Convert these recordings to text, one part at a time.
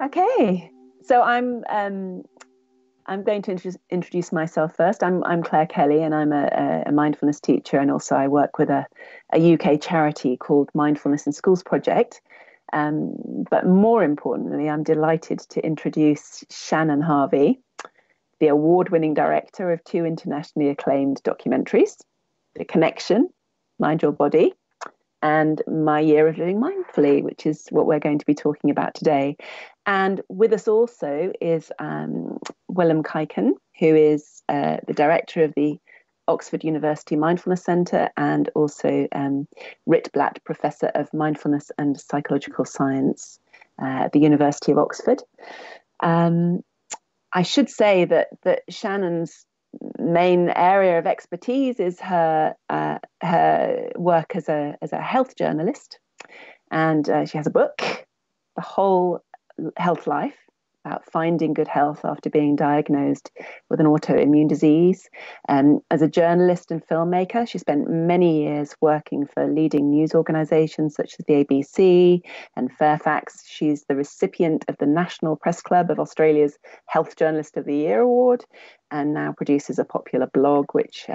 Okay, so I'm going to introduce myself first. I'm Claire Kelly, and I'm a mindfulness teacher, and also I work with a UK charity called Mindfulness in Schools Project. But more importantly, I'm delighted to introduce Shannon Harvey, the award-winning director of two internationally acclaimed documentaries, The Connection, Mind Your Body, and My Year of Living Mindfully, which is what we're going to be talking about today. And with us also is Willem Kijken, who is the director of the Oxford University Mindfulness Centre and also Rit Blatt Professor of Mindfulness and Psychological Science at the University of Oxford. I should say that Shannon's main area of expertise is her work as a health journalist, and she has a book, The Whole Health Life, about finding good health after being diagnosed with an autoimmune disease. As a journalist and filmmaker, she spent many years working for leading news organisations such as the ABC and Fairfax. She's the recipient of the National Press Club of Australia's Health Journalist of the Year Award, and now produces a popular blog, which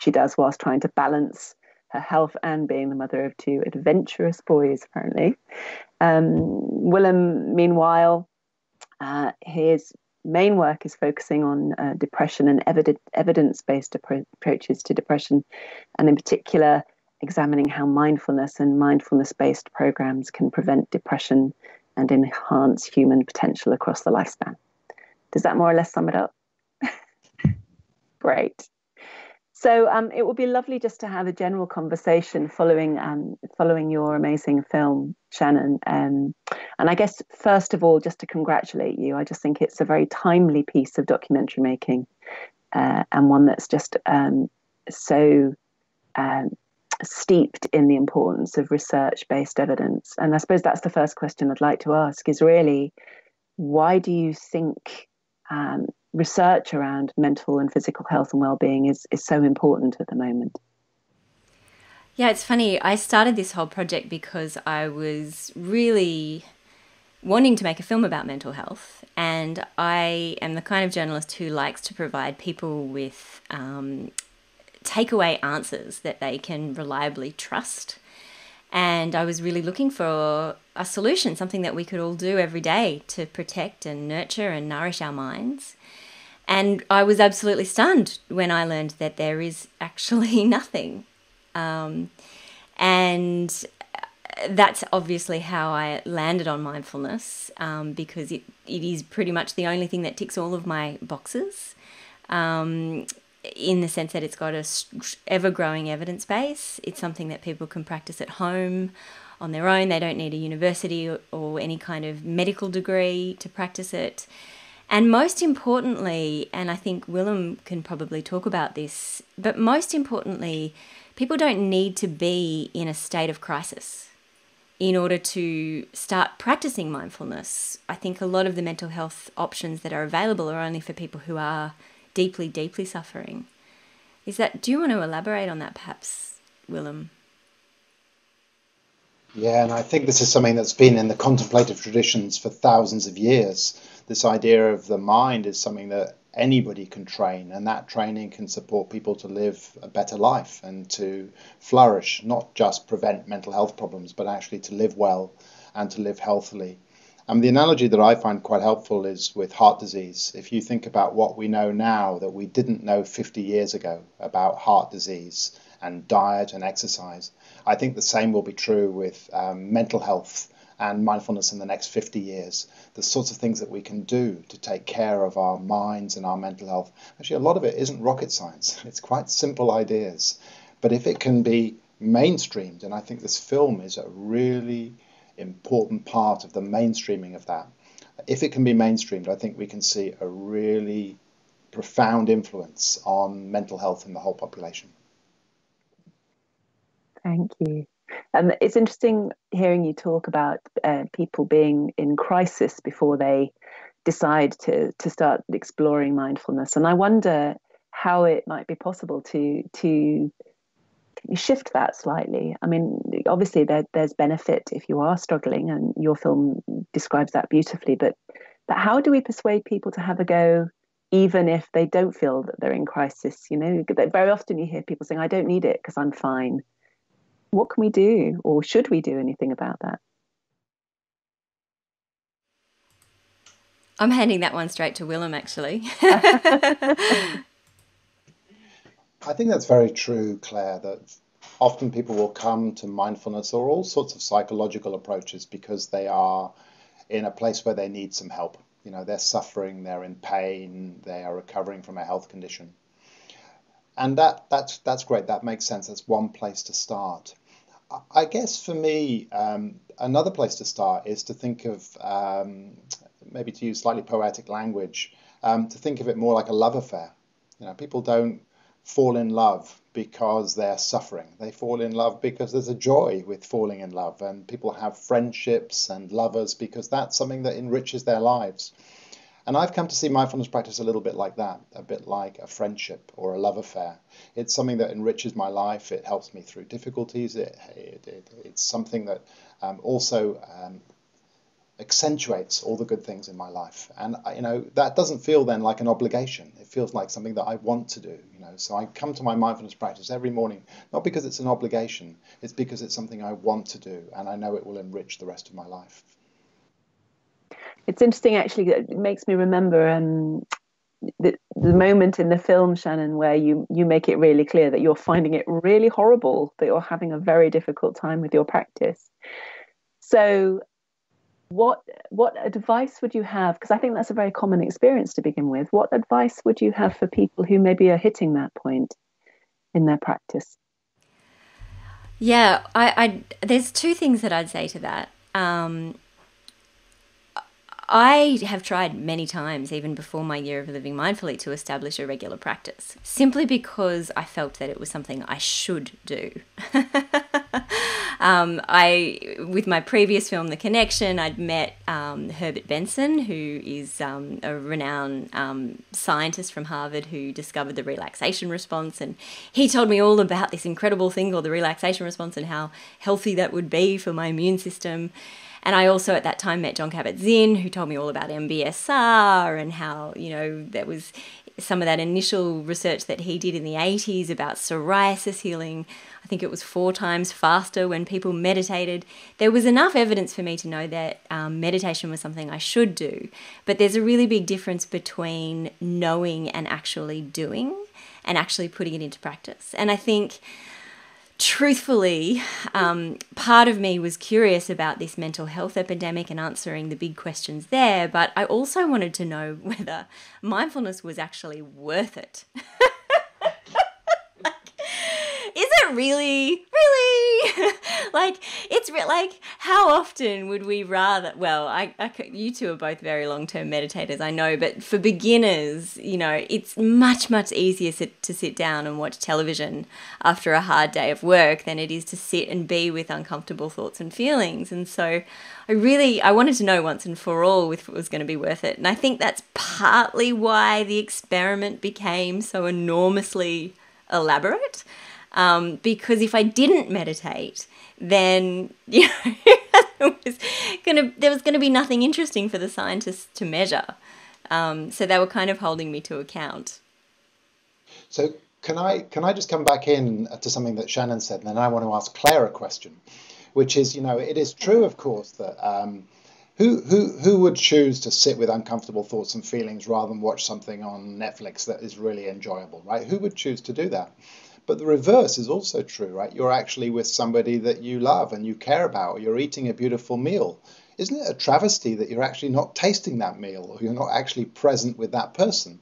she does whilst trying to balance her health and being the mother of two adventurous boys, apparently. Willem, meanwhile, his main work is focusing on depression and evidence-based approaches to depression, and in particular, examining how mindfulness and mindfulness-based programs can prevent depression and enhance human potential across the lifespan. Does that more or less sum it up? Great. So it would be lovely just to have a general conversation following your amazing film, Shannon. And I guess, first of all, just to congratulate you. I just think it's a very timely piece of documentary making, and one that's just so steeped in the importance of research-based evidence. And I suppose that's the first question I'd like to ask is really, why do you think research around mental and physical health and well-being is so important at the moment? Yeah, it's funny. I started this whole project because I was really wanting to make a film about mental health. And I am the kind of journalist who likes to provide people with takeaway answers that they can reliably trust. And I was really looking for a solution, something that we could all do every day to protect and nurture and nourish our minds. And I was absolutely stunned when I learned that there is actually nothing. And that's obviously how I landed on mindfulness, because it is pretty much the only thing that ticks all of my boxes, in the sense that it's got a ever-growing evidence base. It's something that people can practice at home on their own. They don't need a university or any kind of medical degree to practice it. And most importantly, and I think Willem can probably talk about this, but most importantly, people don't need to be in a state of crisis in order to start practicing mindfulness. I think a lot of the mental health options that are available are only for people who are deeply, deeply suffering. Do you want to elaborate on that perhaps, Willem? Yeah, and I think this is something that's been in the contemplative traditions for thousands of years. This idea of the mind is something that anybody can train, and that training can support people to live a better life and to flourish, not just prevent mental health problems, but actually to live well and to live healthily. The analogy that I find quite helpful is with heart disease. If you think about what we know now that we didn't know 50 years ago about heart disease and diet and exercise, I think the same will be true with mental health and mindfulness in the next 50 years. The sorts of things that we can do to take care of our minds and our mental health. Actually, a lot of it isn't rocket science. It's quite simple ideas. But if it can be mainstreamed, and I think this film is a really important part of the mainstreaming of that. If it can be mainstreamed, I think we can see a really profound influence on mental health in the whole population. Thank you. It's interesting hearing you talk about people being in crisis before they decide to start exploring mindfulness, and I wonder how it might be possible to shift that slightly. I mean, obviously there's benefit if you are struggling, and your film describes that beautifully. But how do we persuade people to have a go, even if they don't feel that they're in crisis? You know, very often you hear people saying, "I don't need it because I'm fine." What can we do, or should we do anything about that? I'm handing that one straight to Willem, actually. I think that's very true, Claire, that often people will come to mindfulness or all sorts of psychological approaches because they are in a place where they need some help. You know, they're suffering, they're in pain, they are recovering from a health condition. And that's great. That makes sense. That's one place to start. I guess for me, another place to start is to think of, maybe to use slightly poetic language, to think of it more like a love affair. You know, people don't fall in love because they're suffering. They fall in love because there's a joy with falling in love, and people have friendships and lovers because that's something that enriches their lives. And I've come to see mindfulness practice a little bit like that, a bit like a friendship or a love affair. It's something that enriches my life. It helps me through difficulties. It's something that also accentuates all the good things in my life. And you know, that doesn't feel then like an obligation. It feels like something that I want to do. You know, so I come to my mindfulness practice every morning, not because it's an obligation, it's because it's something I want to do, and I know it will enrich the rest of my life. It's interesting, actually. It makes me remember the moment in the film, Shannon, where you make it really clear that you're finding it really horrible, that you're having a very difficult time with your practice. So what advice would you have? Because I think that's a very common experience to begin with. What advice would you have for people who maybe are hitting that point in their practice? Yeah, I there's two things that I'd say to that. I have tried many times, even before my year of living mindfully, to establish a regular practice, simply because I felt that it was something I should do. With my previous film, The Connection, I'd met Herbert Benson, who is a renowned scientist from Harvard who discovered the relaxation response, and he told me all about this incredible thing called the relaxation response and how healthy that would be for my immune system. And I also at that time met Jon Kabat-Zinn, who told me all about MBSR and how, you know, that was some of that initial research that he did in the 80s about psoriasis healing. I think it was 4 times faster when people meditated. There was enough evidence for me to know that meditation was something I should do. But there's a really big difference between knowing and actually doing and actually putting it into practice. And I think, truthfully, part of me was curious about this mental health epidemic and answering the big questions there, but I also wanted to know whether mindfulness was actually worth it. Is it really? Like, it's like, how often would we rather, well, you two are both very long-term meditators, I know, but for beginners, you know, it's much, much easier to sit down and watch television after a hard day of work than it is to sit and be with uncomfortable thoughts and feelings. And so I wanted to know once and for all if it was going to be worth it. And I think that's partly why the experiment became so enormously elaborate. Because if I didn't meditate, then, you know, there was going to be nothing interesting for the scientists to measure. So they were kind of holding me to account. So can I just come back in to something that Shannon said, and then I want to ask Claire a question, which is, you know, it is true, of course, that who would choose to sit with uncomfortable thoughts and feelings rather than watch something on Netflix that is really enjoyable, right? Who would choose to do that? But the reverse is also true, right? You're actually with somebody that you love and you care about, or you're eating a beautiful meal. Isn't it a travesty that you're actually not tasting that meal, or you're not actually present with that person?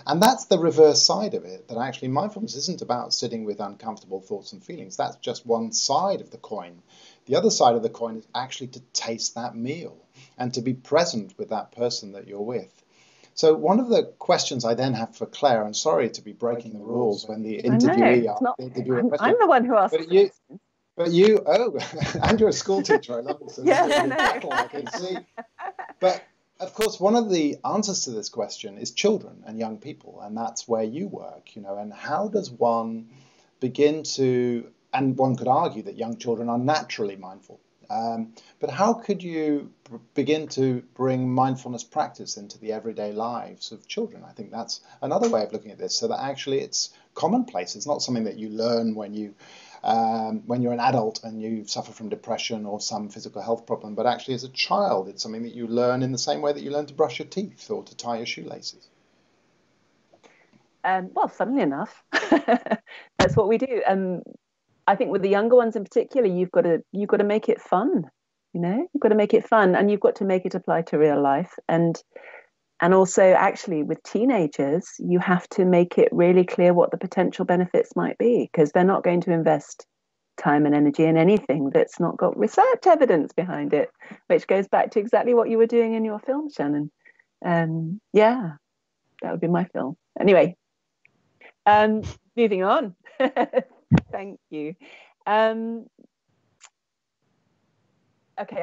And that's the reverse side of it, that actually mindfulness isn't about sitting with uncomfortable thoughts and feelings. That's just one side of the coin. The other side of the coin is actually to taste that meal and to be present with that person that you're with. So one of the questions I then have for Claire, and sorry to be breaking the rules when the interviewee I'm the one who asked. But you, and you're a school teacher. I love this. Battle, I can see. But of course, one of the answers to this question is children and young people, and that's where you work, you know. And how does one begin to? And one could argue that young children are naturally mindful. But how could you begin to bring mindfulness practice into the everyday lives of children? I think that's another way of looking at this, so that actually it's commonplace. It's not something that you learn when you're an adult and you suffer from depression or some physical health problem, but actually as a child, it's something that you learn in the same way that you learn to brush your teeth or to tie your shoelaces. Well, funnily enough, that's what we do. I think with the younger ones in particular, you've got to make it fun. You've got to make it fun, and you've got to make it apply to real life. And also, actually, with teenagers, you have to make it really clear what the potential benefits might be, because they're not going to invest time and energy in anything that's not got research evidence behind it, which goes back to exactly what you were doing in your film, Shannon. Yeah, that would be my film. Anyway, moving on. Thank you. Okay,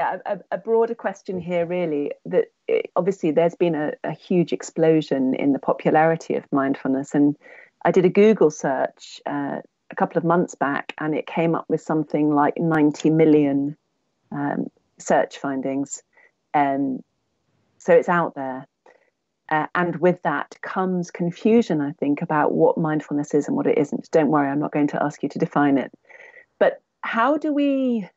a broader question here, really, that obviously there's been a huge explosion in the popularity of mindfulness. And I did a Google search a couple of months back, and it came up with something like 90 million search findings. So it's out there. And with that comes confusion, I think, about what mindfulness is and what it isn't. Don't worry, I'm not going to ask you to define it. But how do we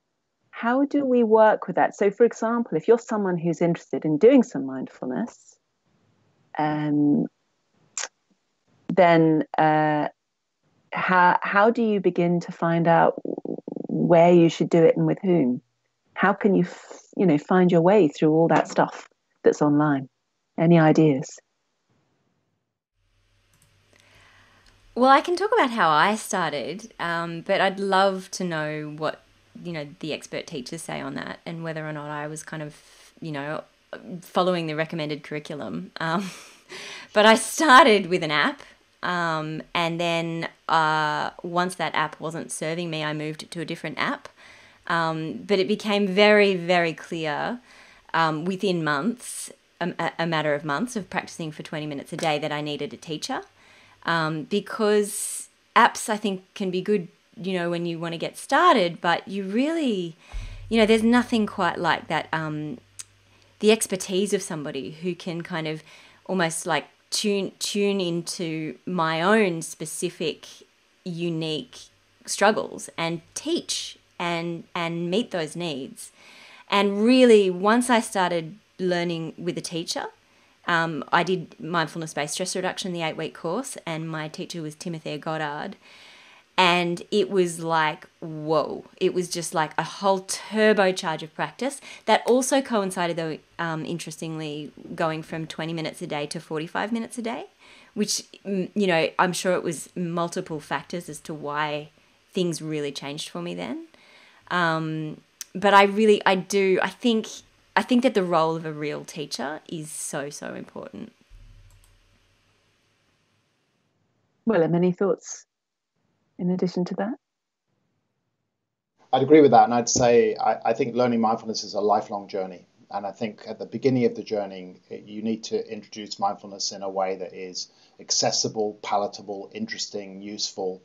work with that? So, for example, if you're someone who's interested in doing some mindfulness, then how do you begin to find out where you should do it and with whom? How can you find your way through all that stuff that's online? Any ideas? Well, I can talk about how I started, but I'd love to know what the expert teachers say on that, and whether or not I was kind of following the recommended curriculum. But I started with an app, and then once that app wasn't serving me, I moved to a different app. But it became very, very clear within months, a matter of months of practicing for 20 minutes a day, that I needed a teacher, because apps, I think, can be good, when you want to get started, but you really, there's nothing quite like that, the expertise of somebody who can kind of almost like tune into my own specific, unique struggles and teach and meet those needs. And really, once I started learning with a teacher, I did mindfulness-based stress reduction, the 8-week course, and my teacher was Timothy Goddard. And it was like, whoa, it was just like a whole turbocharge of practice that also coincided, though, interestingly, going from 20 minutes a day to 45 minutes a day, which, I'm sure it was multiple factors as to why things really changed for me then. But I think that the role of a real teacher is so, so important. Well, any thoughts in addition to that? I'd agree with that, and I'd say I think learning mindfulness is a lifelong journey. And I think at the beginning of the journey, you need to introduce mindfulness in a way that is accessible, palatable, interesting, useful.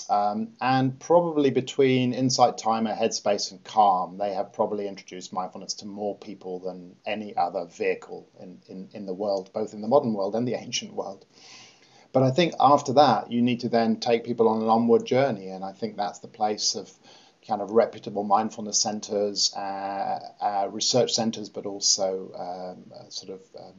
And probably between Insight Timer, Headspace, and Calm, they have probably introduced mindfulness to more people than any other vehicle in the world, both in the modern world and the ancient world. But I think after that, you need to then take people on an onward journey. And I think that's the place of kind of reputable mindfulness centers, research centers, but also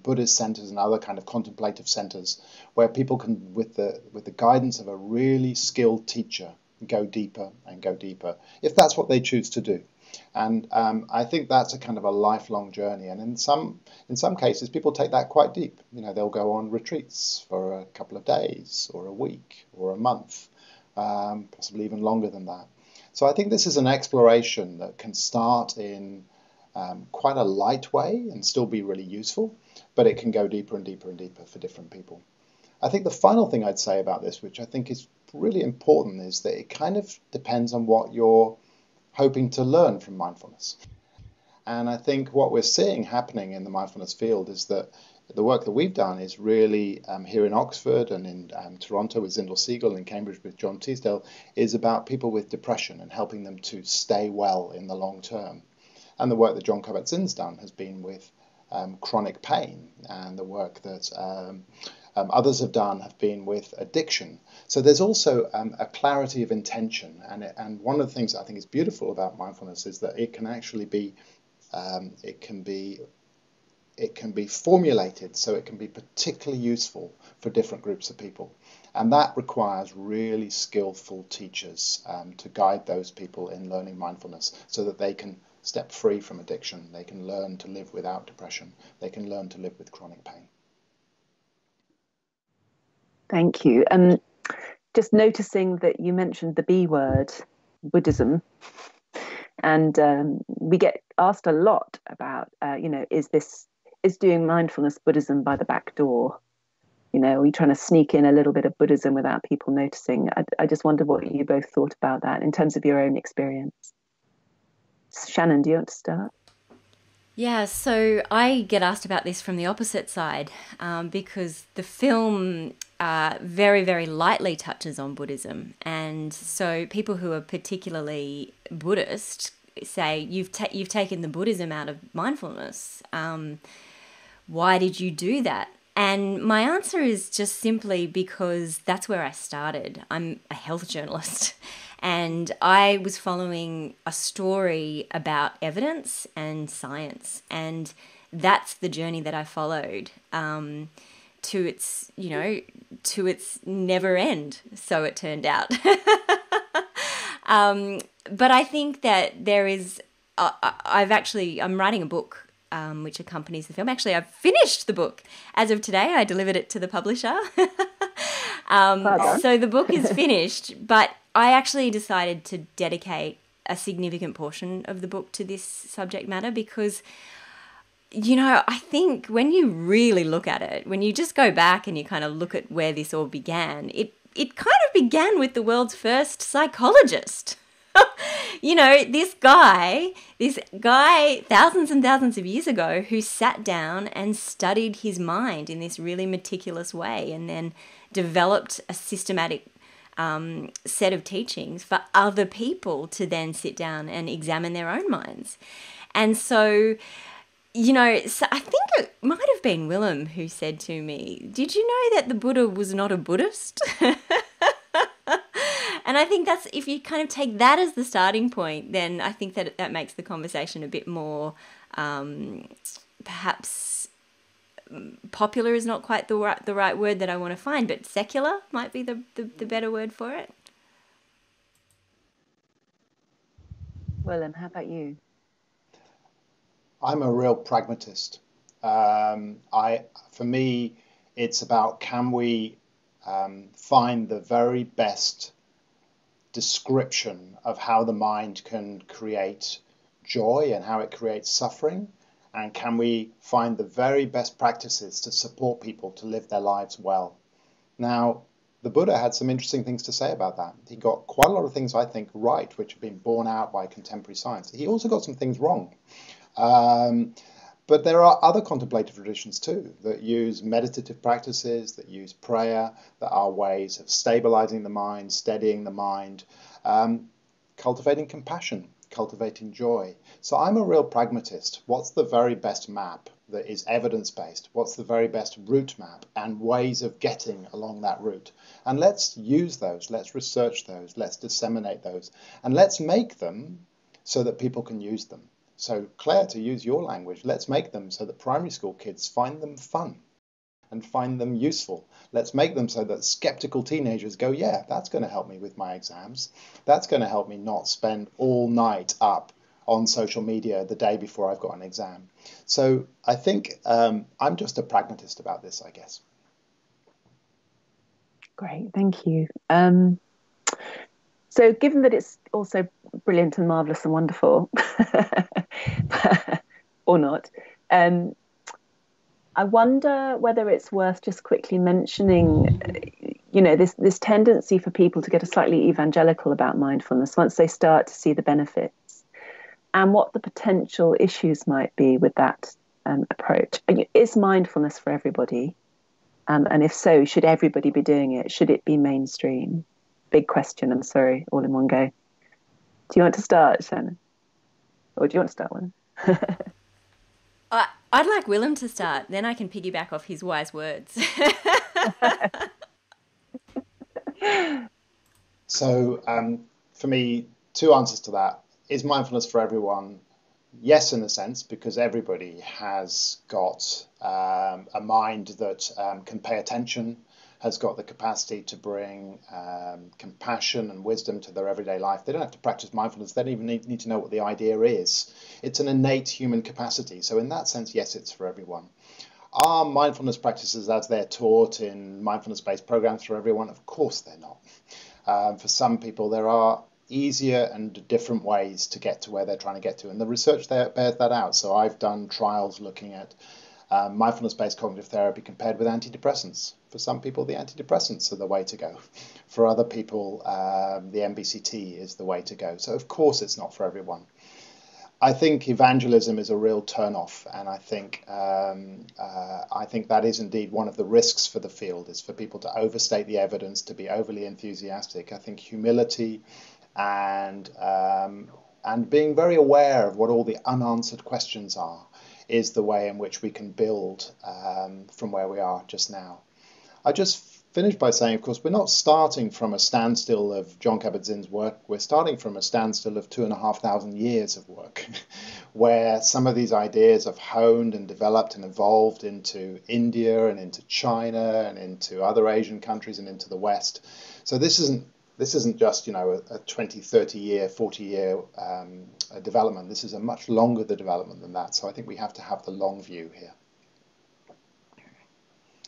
Buddhist centers and other kind of contemplative centers, where people can, with the guidance of a really skilled teacher, go deeper and go deeper, if that's what they choose to do. And I think that's a kind of a lifelong journey. And in some cases, people take that quite deep. They'll go on retreats for a couple of days or a week or a month, possibly even longer than that. So I think this is an exploration that can start in quite a light way and still be really useful, but it can go deeper and deeper and deeper for different people. I think the final thing I'd say about this, which I think is really important, is that it kind of depends on what you're hoping to learn from mindfulness. And I think what we're seeing happening in the mindfulness field is that the work that we've done is really here in Oxford and in Toronto with Zindel Siegel and Cambridge with John Teasdale, is about people with depression and helping them to stay well in the long term. And the work that John Kabat-Zinn's done has been with chronic pain, and the work that others have done have been with addiction. So there's also a clarity of intention, and one of the things that I think is beautiful about mindfulness is that it can actually be it can be formulated so it can be particularly useful for different groups of people. And that requires really skillful teachers to guide those people in learning mindfulness so that they can step free from addiction, they can learn to live without depression, they can learn to live with chronic pain. Thank you. Just noticing that you mentioned the B word, Buddhism, and we get asked a lot about, is doing mindfulness Buddhism by the back door? Are we trying to sneak in a little bit of Buddhism without people noticing? I just wondered what you both thought about that in terms of your own experience. Shannon, do you want to start? Yeah, so I get asked about this from the opposite side because the film very, very lightly touches on Buddhism. And so people who are particularly Buddhist say, you've taken the Buddhism out of mindfulness. Why did you do that? And my answer is just simply because that's where I started. I'm a health journalist. And I was following a story about evidence and science. And that's the journey that I followed to its never end. So it turned out. But I think that there is, I'm writing a book which accompanies the film. Actually, I've finished the book. As of today, I delivered it to the publisher. So the book is finished, but I actually decided to dedicate a significant portion of the book to this subject matter because, I think when you really look at it, when you just go back and you kind of look at where this all began, it kind of began with the world's first psychologist. This guy thousands and thousands of years ago who sat down and studied his mind in this really meticulous way and then developed a systematic set of teachings for other people to then sit down and examine their own minds. And so, so I think it might have been Willem who said to me, did you know that the Buddha was not a Buddhist? And I think that's, if you kind of take that as the starting point, then I think that makes the conversation a bit more, perhaps popular is not quite the right word that I want to find, but secular might be the better word for it. Willem, how about you? I'm a real pragmatist. For me, it's about, can we find the very best description of how the mind can create joy and how it creates suffering, and can we find the very best practices to support people to live their lives well. Now, the Buddha had some interesting things to say about that. He got quite a lot of things, I think, right, which have been borne out by contemporary science. He also got some things wrong. But there are other contemplative traditions too that use meditative practices, that use prayer, that are ways of stabilizing the mind, steadying the mind, cultivating compassion, cultivating joy. So I'm a real pragmatist. What's the very best map that is evidence-based? What's the very best route map and ways of getting along that route? And let's use those, let's research those, let's disseminate those, and let's make them so that people can use them. So Claire, to use your language, let's make them so that primary school kids find them fun and find them useful. Let's make them so that skeptical teenagers go, yeah, that's going to help me with my exams. That's going to help me not spend all night up on social media the day before I've got an exam. So I think I'm just a pragmatist about this, I guess. Great, thank you. So given that it's also brilliant and marvellous and wonderful, or not, I wonder whether it's worth just quickly mentioning, this tendency for people to get a slightly evangelical about mindfulness once they start to see the benefits, and what the potential issues might be with that approach. Is mindfulness for everybody? And if so, should everybody be doing it? Should it be mainstream? Big question, I'm sorry, all in one go. Do you want to start, Shannon? Or do you want to start one? I'd like Willem to start, then I can piggyback off his wise words. So for me, two answers to that. Is mindfulness for everyone? Yes, in a sense, because everybody has got a mind that can pay attention, has got the capacity to bring compassion and wisdom to their everyday life. They don't have to practice mindfulness. They don't even need to know what the idea is. It's an innate human capacity. So in that sense, yes, it's for everyone. Are mindfulness practices as they're taught in mindfulness-based programs for everyone? Of course they're not. For some people, there are easier and different ways to get to where they're trying to get to. And the research there bears that out. So I've done trials looking at mindfulness-based cognitive therapy compared with antidepressants. For some people, the antidepressants are the way to go. For other people, the MBCT is the way to go. So of course it's not for everyone. I think evangelism is a real turn-off, and I think that is indeed one of the risks for the field, is for people to overstate the evidence, to be overly enthusiastic. I think humility and being very aware of what all the unanswered questions are is the way in which we can build from where we are just now. I just finish by saying, of course, we're not starting from a standstill of Jon Kabat-Zinn's work. We're starting from a standstill of 2,500 years of work, where some of these ideas have honed and developed and evolved into India and into China and into other Asian countries and into the West. So this isn't just, a 20, 30 year, 40 year development. This is a much longer development than that. So I think we have to have the long view here.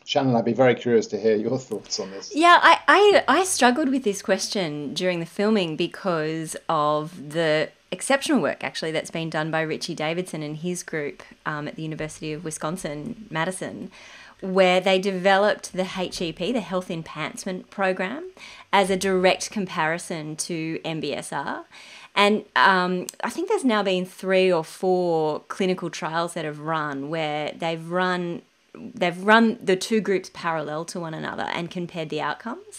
Shannon, I'd be very curious to hear your thoughts on this. Yeah, I struggled with this question during the filming because of the exceptional work, actually, that's been done by Richie Davidson and his group at the University of Wisconsin-Madison, where they developed the HEP, the Health Enhancement Program, as a direct comparison to MBSR. And I think there's now been 3 or 4 clinical trials that have run where they've run the two groups parallel to one another and compared the outcomes.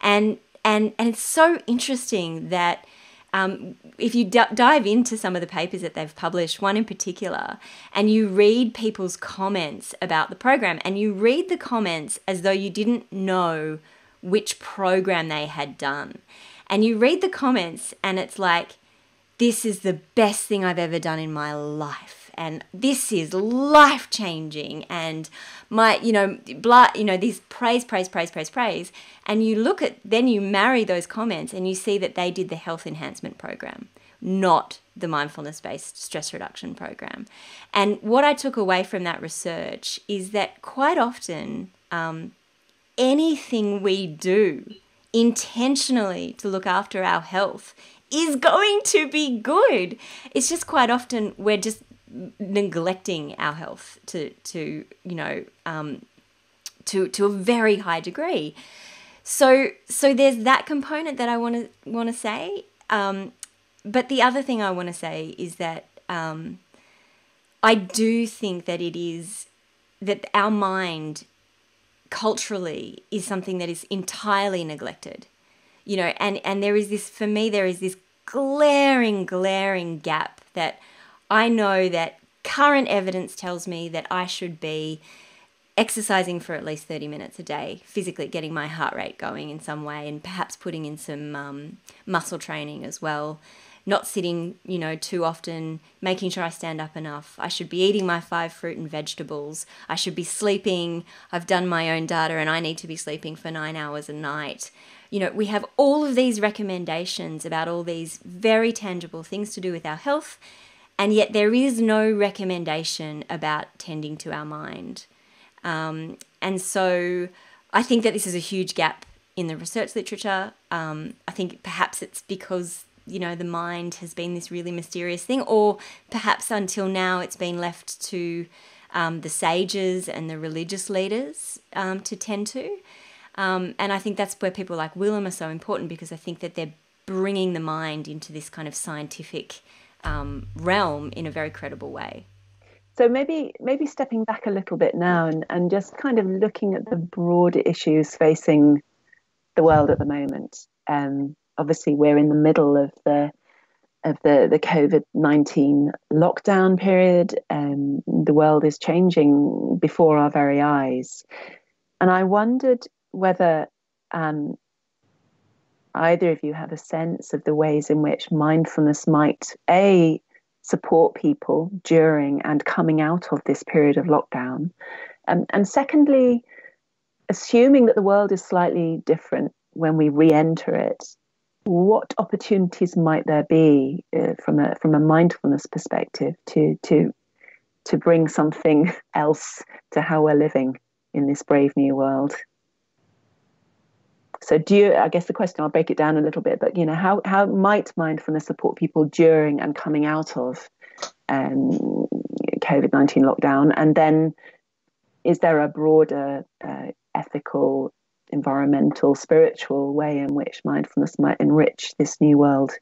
And it's so interesting that if you dive into some of the papers that they've published, one in particular, and you read people's comments about the program, and you read the comments as though you didn't know which program they had done. And you read the comments and it's like, this is the best thing I've ever done in my life. And this is life-changing, and these praise. And you look at, then you marry those comments and you see that they did the health enhancement program, not the mindfulness-based stress reduction program. And what I took away from that research is that quite often, anything we do intentionally to look after our health is going to be good. It's just quite often we're just neglecting our health to a very high degree. So there's that component that I want to say. But the other thing I want to say is that I do think that it is that our mind culturally is something that is entirely neglected. And there is this, for me, there is this glaring gap that I know that current evidence tells me that I should be exercising for at least 30 minutes a day, physically getting my heart rate going in some way, and perhaps putting in some muscle training as well. Not sitting, too often, making sure I stand up enough. I should be eating my 5 fruit and vegetables. I should be sleeping. I've done my own data and I need to be sleeping for 9 hours a night. We have all of these recommendations about all these very tangible things to do with our health, and yet there is no recommendation about tending to our mind. And so I think that this is a huge gap in the research literature. I think perhaps it's because, the mind has been this really mysterious thing, or perhaps until now it's been left to the sages and the religious leaders to tend to. And I think that's where people like Willem are so important, because I think that they're bringing the mind into this kind of scientific realm in a very credible way. So maybe stepping back a little bit now and just kind of looking at the broader issues facing the world at the moment. Obviously, we're in the middle of the the COVID-19 lockdown period. The world is changing before our very eyes. And I wondered whether either of you have a sense of the ways in which mindfulness might, A, support people during and coming out of this period of lockdown. And secondly, assuming that the world is slightly different when we re-enter it, what opportunities might there be from a mindfulness perspective to bring something else to how we're living in this brave new world? So I guess the question, I'll break it down a little bit, but how might mindfulness support people during and coming out of COVID-19 lockdown? And then is there a broader ethical, environmental, spiritual way in which mindfulness might enrich this new world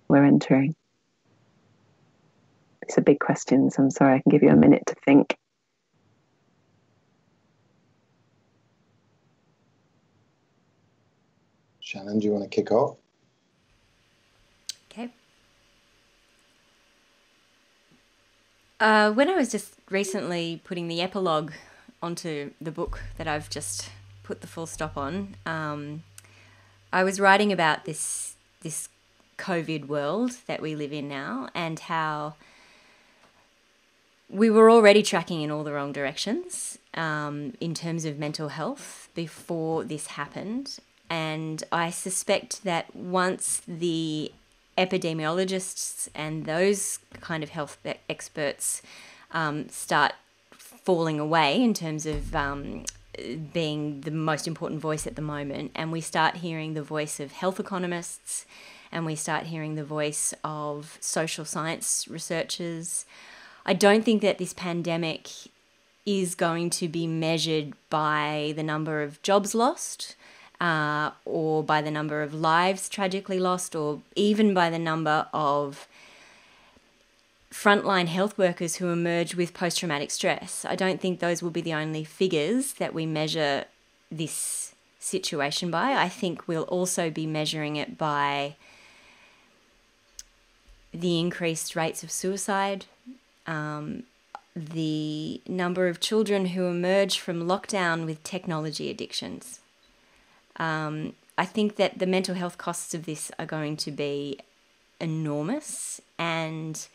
we're entering? These are big questions. I'm sorry, I can give you a minute to think. Shannon, do you want to kick off? Okay. When I was just recently putting the epilogue onto the book that I've just put the full stop on, I was writing about this COVID world that we live in now, and how we were already tracking in all the wrong directions in terms of mental health before this happened. And I suspect that once the epidemiologists and those kind of health experts start falling away in terms of being the most important voice at the moment, and we start hearing the voice of health economists, and we start hearing the voice of social science researchers, I don't think that this pandemic is going to be measured by the number of jobs lost, or by the number of lives tragically lost, or even by the number of frontline health workers who emerge with post-traumatic stress. I don't think those will be the only figures that we measure this situation by. I think we'll also be measuring it by the increased rates of suicide, the number of children who emerge from lockdown with technology addictions. I think that the mental health costs of this are going to be enormous, and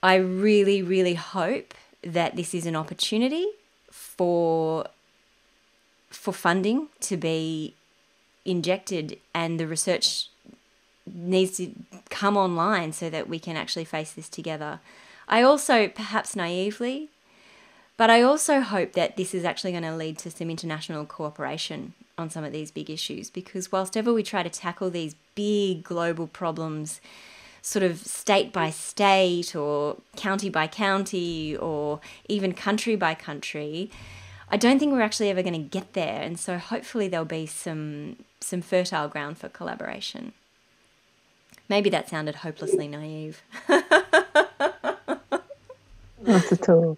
I really, really hope that this is an opportunity for funding to be injected, and the research needs to come online so that we can actually face this together. I also, perhaps naively, but I also hope that this is actually going to lead to some international cooperation on some of these big issues, because whilst ever we try to tackle these big global problems sort of state by state or county by county or even country by country, I don't think we're actually ever going to get there. And so hopefully there'll be some fertile ground for collaboration. Maybe that sounded hopelessly naive. Not at all.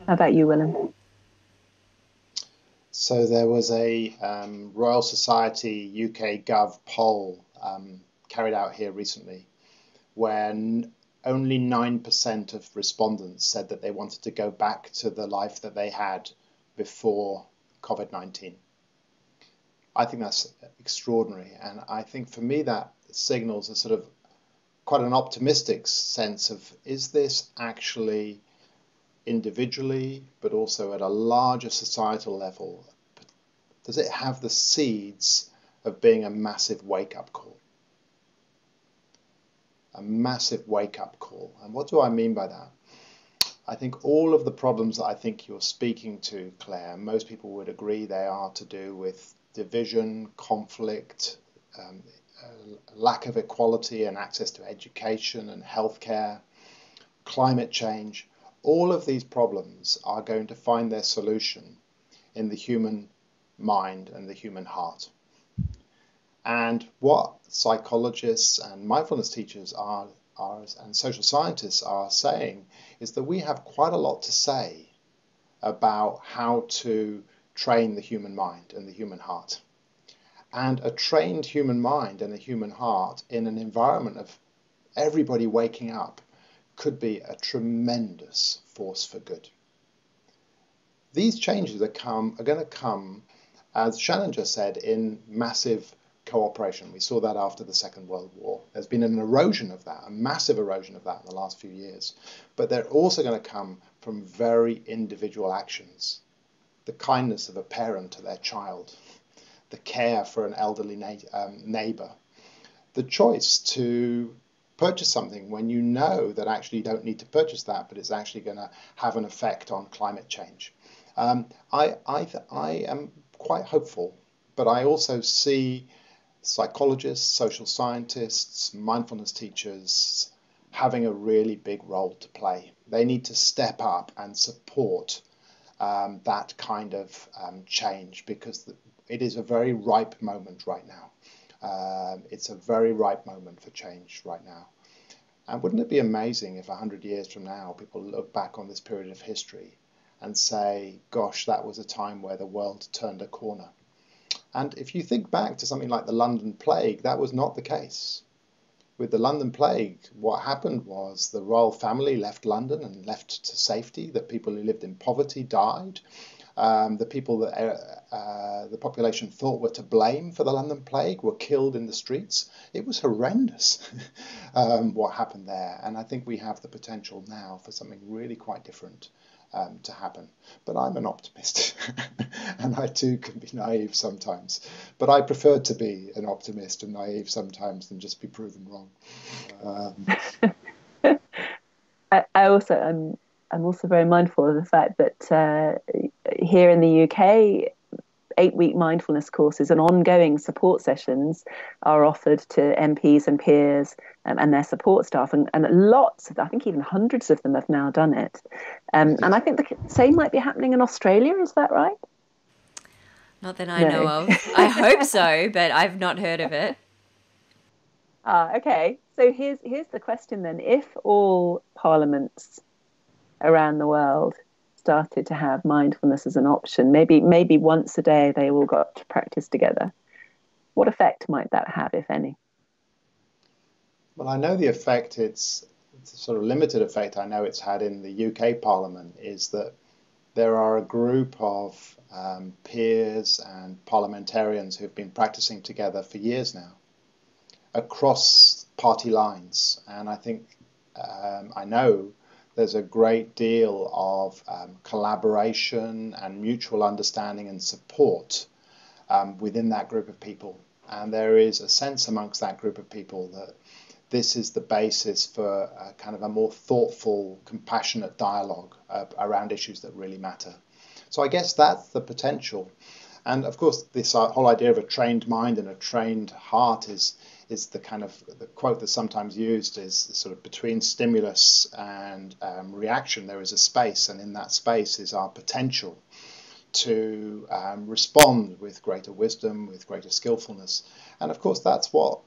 How about you, Willem? So there was a Royal Society UK Gov poll carried out here recently, where only 9% of respondents said that they wanted to go back to the life that they had before COVID-19. I think that's extraordinary, and I think for me that signals a sort of quite an optimistic sense of, is this actually individually, but also at a larger societal level, does it have the seeds of being a massive wake-up call? A massive wake-up call. And what do I mean by that? I think all of the problems that I think you're speaking to, Claire, most people would agree they are to do with division, conflict, lack of equality and access to education and healthcare, climate change. All of these problems are going to find their solution in the human mind and the human heart. And what psychologists and mindfulness teachers are and social scientists are saying is that we have quite a lot to say about how to train the human mind and the human heart. And a trained human mind and a human heart in an environment of everybody waking up could be a tremendous force for good. These changes are going to come, as Shannon just said, in massive cooperation. We saw that after the Second World War. There's been an erosion of that, a massive erosion of that in the last few years. But they're also going to come from very individual actions. The kindness of a parent to their child, the care for an elderly neighbour, the choice to purchase something when you know that actually you don't need to purchase that, but it's actually going to have an effect on climate change. I am quite hopeful, but I also see psychologists, social scientists, mindfulness teachers having a really big role to play. They need to step up and support that kind of change, because it is a very ripe moment right now. It's a very ripe moment for change right now. And wouldn't it be amazing if 100 years from now people look back on this period of history and say, gosh, that was a time where the world turned a corner. And if you think back to something like the London Plague, that was not the case. With the London Plague, what happened was the royal family left London and left to safety. The people who lived in poverty died. The people that the population thought were to blame for the London Plague were killed in the streets. It was horrendous what happened there. And I think we have the potential now for something really quite different to happen. But I'm an optimist, and I too can be naive sometimes. But I prefer to be an optimist and naive sometimes than just be proven wrong. I'm also very mindful of the fact that here in the UK, 8-week mindfulness courses and ongoing support sessions are offered to MPs and peers and their support staff, and lots of, I think even hundreds of them have now done it. And I think the same might be happening in Australia. Is that right? Not that I know of. I hope so, but I've not heard of it. Okay. So here's the question then. If all parliaments around the world started to have mindfulness as an option, maybe once a day they all got to practice together, what effect might that have, if any? Well, I know the effect, it's a sort of limited effect I know it's had in the UK Parliament, is that there are a group of peers and parliamentarians who've been practicing together for years now, across party lines. And I think, I know there's a great deal of collaboration and mutual understanding and support within that group of people. And there is a sense amongst that group of people that this is the basis for a kind of a more thoughtful, compassionate dialogue around issues that really matter. So I guess that's the potential. And of course, this whole idea of a trained mind and a trained heart is the kind of the quote that's sometimes used is sort of between stimulus and reaction, there is a space, and in that space is our potential to respond with greater wisdom, with greater skillfulness. And of course, that's what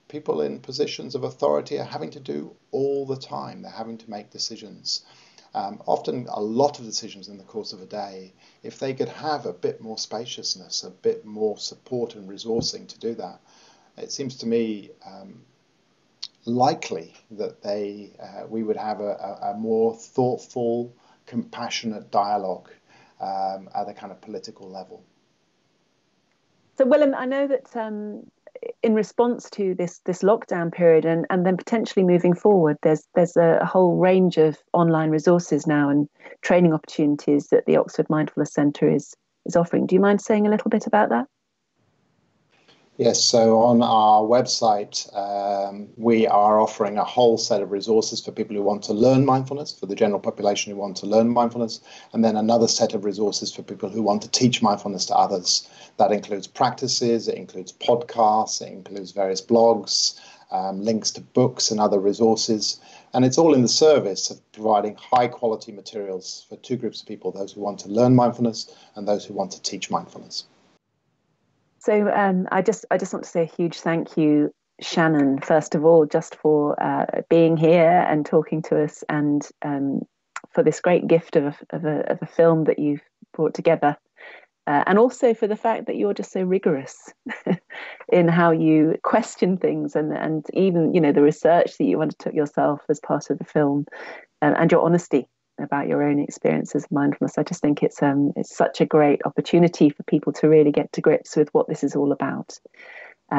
people in positions of authority are having to do all the time. They're having to make decisions. Often a lot of decisions in the course of a day. If they could have a bit more spaciousness, a bit more support and resourcing to do that, it seems to me likely that we would have a more thoughtful, compassionate dialogue at a kind of political level. So, Willem, I know that in response to this lockdown period and then potentially moving forward, there's a whole range of online resources now and training opportunities that the Oxford Mindfulness Centre is offering. Do you mind saying a little bit about that? Yes, so on our website, we are offering a whole set of resources for people who want to learn mindfulness, for the general population who want to learn mindfulness, and then another set of resources for people who want to teach mindfulness to others. That includes practices, it includes podcasts, it includes various blogs, links to books and other resources. And it's all in the service of providing high quality materials for two groups of people, those who want to learn mindfulness and those who want to teach mindfulness. So I just want to say a huge thank you, Shannon, first of all, just for being here and talking to us, and for this great gift of a film that you've brought together, and also for the fact that you're just so rigorous in how you question things, and even, you know, the research that you undertook yourself as part of the film, and your honesty about your own experiences of mindfulness. I just think it's such a great opportunity for people to really get to grips with what this is all about,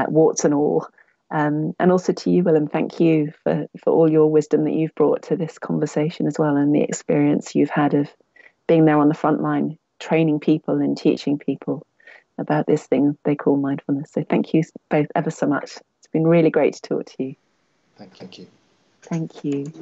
warts and all. And also to you, Willem, thank you for all your wisdom that you've brought to this conversation as well, and the experience you've had of being there on the front line, training people and teaching people about this thing they call mindfulness. So thank you both ever so much. It's been really great to talk to you. Thank you. Thank you.